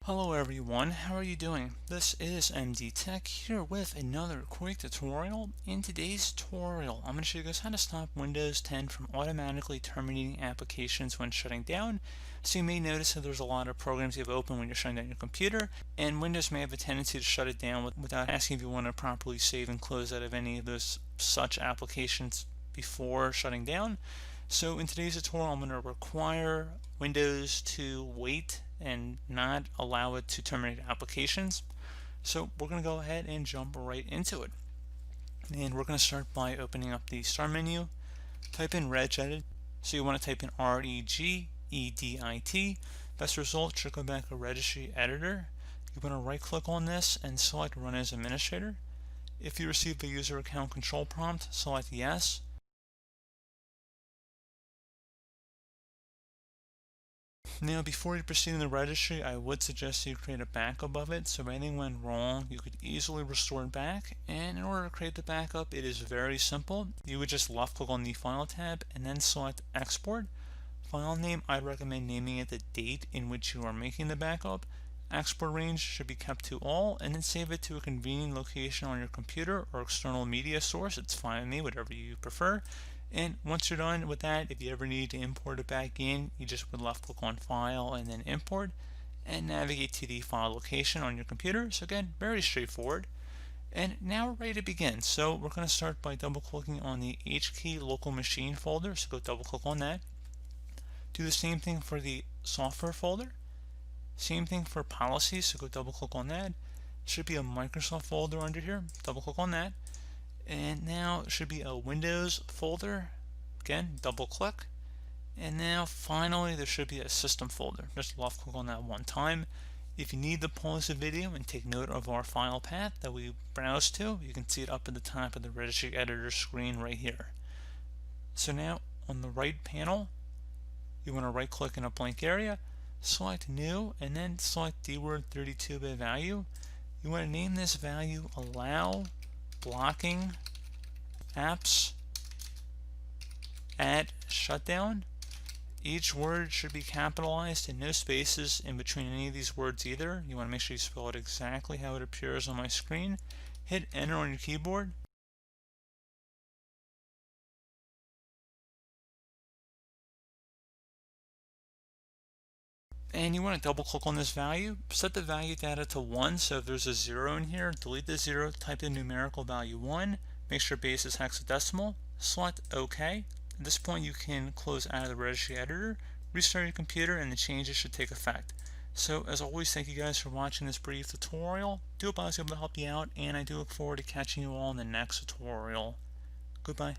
Hello everyone, how are you doing? This is MD Tech here with another quick tutorial. In today's tutorial, I'm going to show you guys how to stop Windows 10 from automatically terminating applications when shutting down. So you may notice that there's a lot of programs you have open when you're shutting down your computer, and Windows may have a tendency to shut it down without asking if you want to properly save and close out of any of those such applications before shutting down. So in today's tutorial, I'm going to require Windows to wait and not allow it to terminate applications. So we're going to go ahead and jump right into it. And we're going to start by opening up the start menu. Type in regedit. So you want to type in regedit. Best result should go back to Registry Editor. You want to right click on this and select Run as Administrator. If you receive a user account control prompt, select Yes. Now, before you proceed in the registry, I would suggest you create a backup of it, so if anything went wrong, you could easily restore it back. And in order to create the backup, it is very simple. You would just left click on the File tab and then select Export. File name, I'd recommend naming it the date in which you are making the backup. Export range should be kept to all, and then save it to a convenient location on your computer or external media source. It's fine with me, whatever you prefer. And once you're done with that, if you ever need to import it back in, you just would left click on File and then Import and navigate to the file location on your computer. So again, very straightforward. And now we're ready to begin. So we're going to start by double clicking on the HKey local machine folder. So go double click on that. Do the same thing for the software folder. Same thing for policies. So go double click on that. Should be a Microsoft folder under here. Double click on that. And now it should be a Windows folder. Again, double click. And now finally there should be a system folder. Just left click on that one time. If you need to pause the video and take note of our file path that we browse to, you can see it up at the top of the Registry Editor screen right here. So now on the right panel, you want to right click in a blank area, select New, and then select the word 32-bit value. You want to name this value Allow Blocking Apps at Shutdown. Each word should be capitalized and no spaces in between any of these words either. You want to make sure you spell it exactly how it appears on my screen. Hit Enter on your keyboard. And you want to double click on this value, set the value data to 1, so if there's a 0 in here, delete the 0, type the numerical value 1, make sure base is hexadecimal, select OK. At this point you can close out of the Registry Editor, restart your computer, and the changes should take effect. So as always, thank you guys for watching this brief tutorial. Do hope I was able to help you out, and I do look forward to catching you all in the next tutorial. Goodbye.